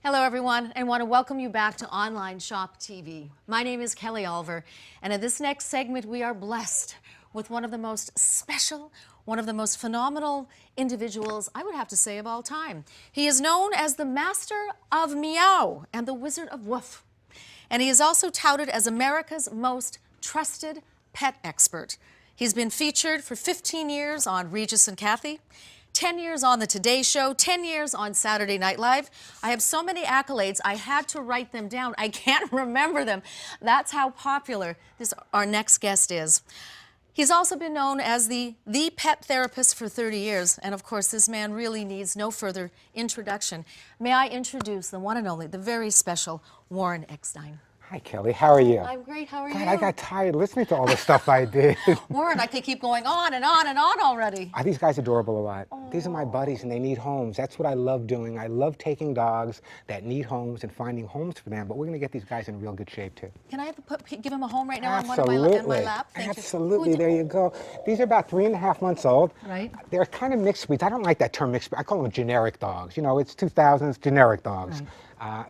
Hello, everyone, and want to welcome you back to Online Shop TV. My name is Kelly Oliver, and in this next segment, we are blessed with one of the most special, one of the most phenomenal individuals, I would have to say, of all time. He is known as the Master of Meow and the Wizard of Woof, and he is also touted as America's most trusted pet expert. He's been featured for 15 years on Regis and Kathy, 10 years on the Today Show, 10 years on Saturday Night Live. I have so many accolades, I had to write them down. I can't remember them. That's how popular our next guest is. He's also been known as the pet therapist for 30 years. And of course, this man really needs no further introduction. May I introduce the one and only, the very special WarrenEckstein. Hi, Kelly. How are you? I'm great. How are you? God, I got tired listening to all the stuff I did. Warren, I could keep going on and on and on already. Are these guys adorable a lot? Oh. These are my buddies, and they need homes. That's what I love doing. I love taking dogs that need homes and finding homes for them, but we're going to get these guys in real good shape, too. Can I give him a home right now Absolutely. on my lap? Thank Absolutely. You. There you go. These are about 3.5 months old. Right. They're kind of mixed breeds. I don't like that term mixed breed. I call them generic dogs. You know, it's 2000s generic dogs. Right.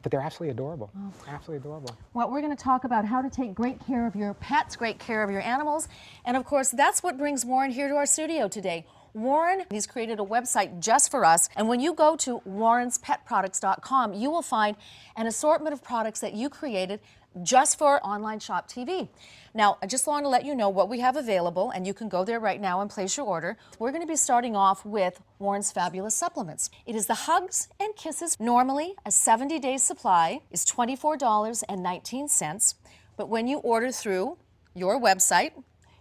But they're absolutely adorable. Oh. Absolutely adorable. Well, we're going to talk about how to take great care of your pets, great care of your animals. And of course, that's what brings Warren here to our studio today. Warren, he's created a website just for us. And when you go to warrenspetproducts.com, you will find an assortment of products that you created just for Online Shop TV. Now, I just want to let you know what we have available, and you can go there right now and place your order. We're going to be starting off with Warren's fabulous supplements. It is the Hugs and Kisses. Normally, a 70-day supply is $24.19, but when you order through your website,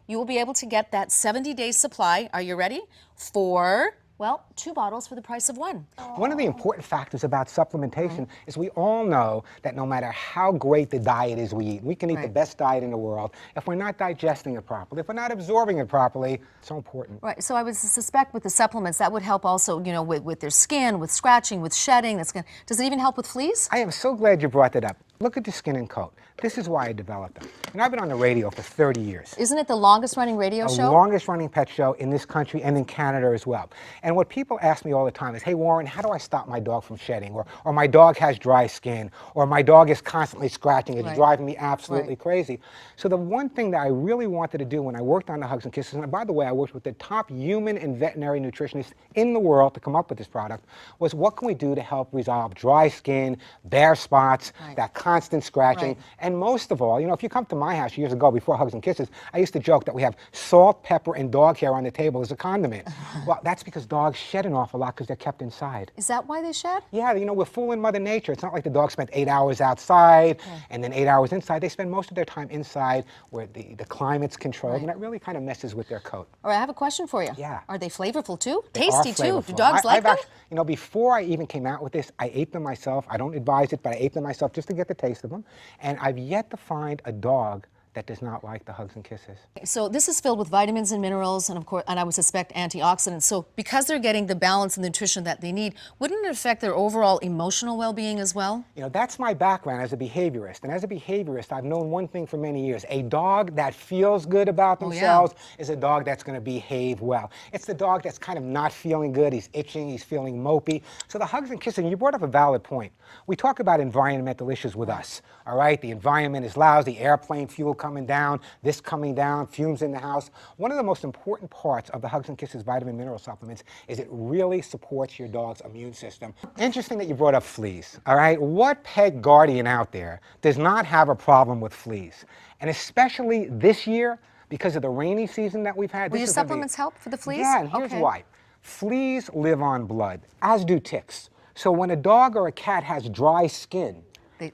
you will be able to get that 70-day supply. Are you ready? For, well, 2 bottles for the price of 1. One of the important factors about supplementation is we all know that no matter how great the diet is we eat, we can eat the best diet in the world. If we're not digesting it properly, if we're not absorbing it properly, it's so important. Right, so I would suspect with the supplements, that would help also, you know, with their skin, with scratching, with shedding. Does it even help with fleas? I am so glad you brought that up. Look at the skin and coat. This is why I developed them. And I've been on the radio for 30 years. Isn't it the longest running radio show? The longest running pet show in this country and in Canada as well. And what people ask me all the time is, hey Warren, how do I stop my dog from shedding? Or my dog has dry skin, or my dog is constantly scratching. It's driving me absolutely crazy. So the one thing that I really wanted to do when I worked on the Hugs and Kisses, and by the way, I worked with the top human and veterinary nutritionists in the world to come up with this product, was what can we do to help resolve dry skin, bare spots, that constant scratching, and most of all, you know, if you come to my house years ago before Hugs and Kisses, I used to joke that we have salt, pepper, and dog hair on the table as a condiment. Well, that's because dogs shed an awful lot because they're kept inside. Is that why they shed? Yeah, you know, we're fooling Mother Nature. It's not like the dog spent 8 hours outside and then 8 hours inside. They spend most of their time inside where the climate's controlled, and that really kind of messes with their coat. All right, I have a question for you. Yeah. Are they flavorful too? They Tasty too? Do dogs like them? You know, before I even came out with this, I ate them myself. I don't advise it, but I ate them myself just to get the taste of them. And I've yet to find a dog that does not like the Hugs and Kisses. So this is filled with vitamins and minerals, and of course, and I would suspect antioxidants. So because they're getting the balance and nutrition that they need, wouldn't it affect their overall emotional well-being as well? You know, that's my background as a behaviorist. And as a behaviorist, I've known one thing for many years. A dog that feels good about themselves is a dog that's going to behave well. It's the dog that's kind of not feeling good. He's itching. He's feeling mopey. So the Hugs and Kisses, you brought up a valid point. We talk about environmental issues with us, all right? The environment is lousy, airplane fuel coming down, this coming down, fumes in the house. One of the most important parts of the Hugs and Kisses vitamin mineral supplements is it really supports your dog's immune system. Interesting that you brought up fleas, all right? What pet guardian out there does not have a problem with fleas? And especially this year, because of the rainy season that we've had. Will your supplements help for the fleas? Yeah, and here's why. Fleas live on blood, as do ticks. So when a dog or a cat has dry skin,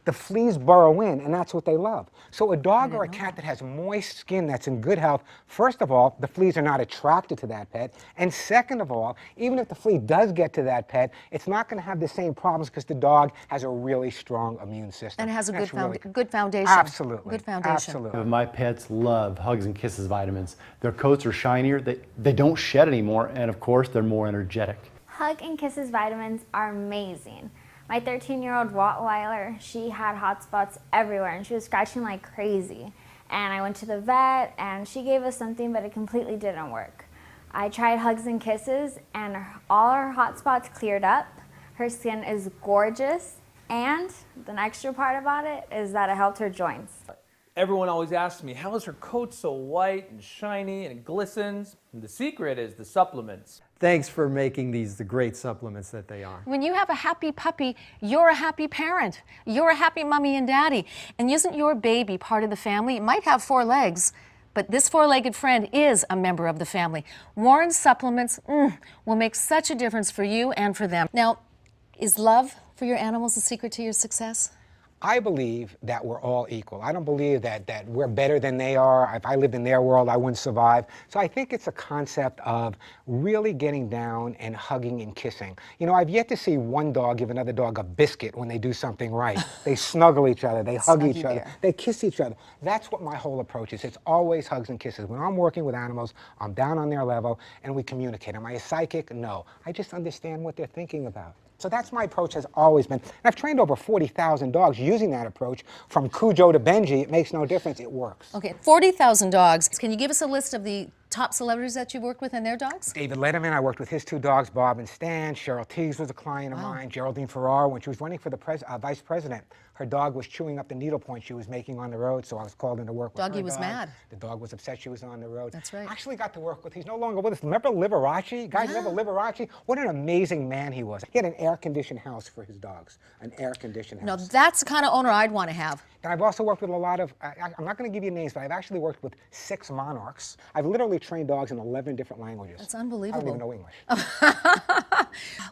the fleas burrow in, and that's what they love. So a dog or a cat that has moist skin that's in good health, first of all, the fleas are not attracted to that pet. And second of all, even if the flea does get to that pet, it's not going to have the same problems because the dog has a really strong immune system. And has a good foundation. Absolutely. Good foundation. Absolutely. My pets love Hugs and Kisses vitamins. Their coats are shinier, they don't shed anymore, and of course, they're more energetic. Hug and Kisses vitamins are amazing. My 13-year-old Rottweiler, she had hot spots everywhere and she was scratching like crazy. And I went to the vet and she gave us something, but it completely didn't work. I tried Hugs and Kisses and all her hot spots cleared up. Her skin is gorgeous And the extra part about it is that it helped her joints. Everyone always asks me, how is her coat so white and shiny and it glistens? And the secret is the supplements. Thanks for making these the great supplements that they are. When you have a happy puppy, you're a happy parent. You're a happy mommy and daddy. And isn't your baby part of the family? It might have 4 legs, but this 4-legged friend is a member of the family. Warren supplements will make such a difference for you and for them. Now, is love for your animals the secret to your success? I believe that we're all equal. I don't believe that we're better than they are. If I lived in their world, I wouldn't survive. So I think it's a concept of really getting down and hugging and kissing. You know, I've yet to see one dog give another dog a biscuit when they do something right. They snuggle each other, they hug each other, they kiss each other. That's what my whole approach is. It's always hugs and kisses. When I'm working with animals, I'm down on their level and we communicate. Am I a psychic? No. I just understand what they're thinking about. So that's my approach, has always been. And I've trained over 40,000 dogs using that approach. From Cujo to Benji, it makes no difference, it works. Okay, 40,000 dogs. Can you give us a list of the top celebrities that you've worked with and their dogs? David Letterman, I worked with his 2 dogs, Bob and Stan. Cheryl Teagues was a client of mine. Geraldine Ferraro, when she was running for the vice president, her dog was chewing up the needlepoint she was making on the road, so I was called in to work with her Doggy was mad. The dog was upset she was on the road. That's right. I actually got to work with, he's no longer with us. Remember Liberace? Guys, remember Liberace? What an amazing man he was. He had an air-conditioned house for his dogs, an air-conditioned house. Now, that's the kind of owner I'd want to have. And I've also worked with a lot of, I'm not going to give you names, but I've actually worked with 6 monarchs. I've literally trained dogs in 11 different languages. That's unbelievable. I don't even know English.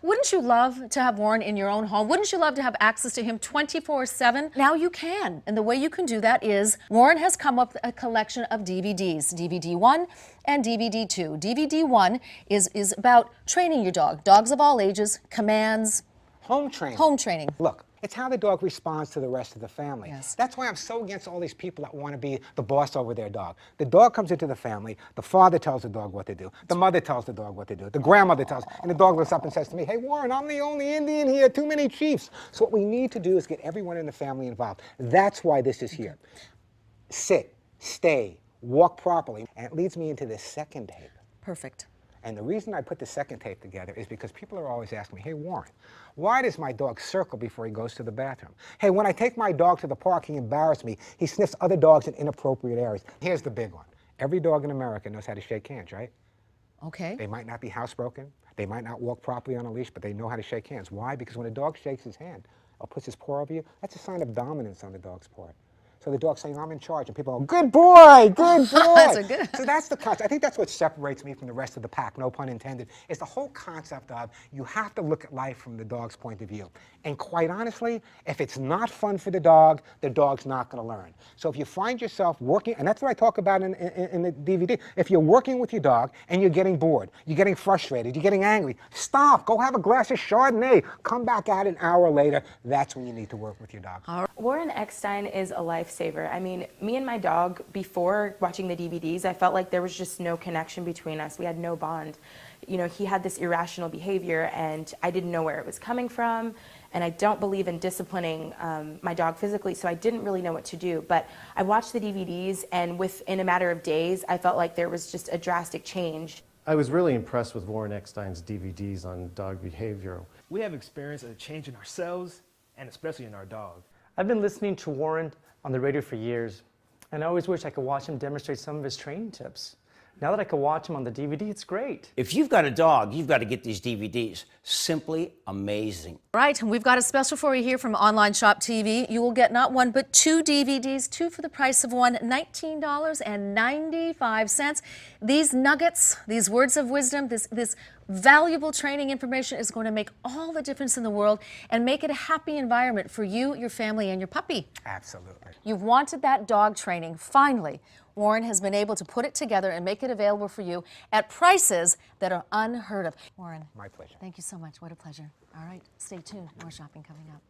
Wouldn't you love to have Warren in your own home? Wouldn't you love to have access to him 24/7? Now you can. And the way you can do that is Warren has come up with a collection of DVDs, DVD 1 and DVD 2. DVD 1 is about training your dog, dogs of all ages, commands. Home training. Home training. Look, it's how the dog responds to the rest of the family. Yes. That's why I'm so against all these people that want to be the boss over their dog. The dog comes into the family, the father tells the dog what to do, the mother tells the dog what to do, the grandmother tells, and the dog looks up and says to me, hey Warren, I'm the only Indian here, too many chiefs. So what we need to do is get everyone in the family involved. That's why this is here. Sit, stay, walk properly, and it leads me into this second tape. Perfect. And the reason I put the second tape together is because people are always asking me, hey Warren, why does my dog circle before he goes to the bathroom? Hey, when I take my dog to the park, he embarrasses me. He sniffs other dogs in inappropriate areas. Here's the big one. Every dog in America knows how to shake hands, right? Okay. They might not be housebroken. They might not walk properly on a leash, but they know how to shake hands. Why? Because when a dog shakes his hand or puts his paw over you, that's a sign of dominance on the dog's part. So the dog's saying, I'm in charge, and people go, good boy, good boy. That's a good. So that's the concept. I think that's what separates me from the rest of the pack, no pun intended, is the whole concept of you have to look at life from the dog's point of view. And quite honestly, if it's not fun for the dog's not going to learn. So if you find yourself working, and that's what I talk about in the DVD, if you're working with your dog and you're getting bored, you're getting frustrated, you're getting angry, stop, go have a glass of Chardonnay, come back out an hour later, that's when you need to work with your dog. Warren Eckstein is a lifesaver. I mean, me and my dog, before watching the DVDs, I felt like there was just no connection between us. We had no bond. You know, he had this irrational behavior and I didn't know where it was coming from. And I don't believe in disciplining my dog physically, so I didn't really know what to do. But I watched the DVDs and within a matter of days, I felt like there was just a drastic change. I was really impressed with Warren Eckstein's DVDs on dog behavior. We have experienced a change in ourselves and especially in our dog. I've been listening to Warren on the radio for years, and I always wish I could watch him demonstrate some of his training tips. Now that I can watch him on the DVD, it's great. If you've got a dog, you've got to get these DVDs. Simply amazing. Right, and we've got a special for you here from Online Shop TV. You will get not one, but 2 DVDs, 2 for the price of one, $19.95. These nuggets, these words of wisdom, this valuable training information is going to make all the difference in the world and make it a happy environment for you, your family, and your puppy. Absolutely. You've wanted that dog training. Finally, Warren has been able to put it together and make it available for you at prices that are unheard of. Warren. My pleasure. Thank you so much. What a pleasure. All right, stay tuned. More shopping coming up.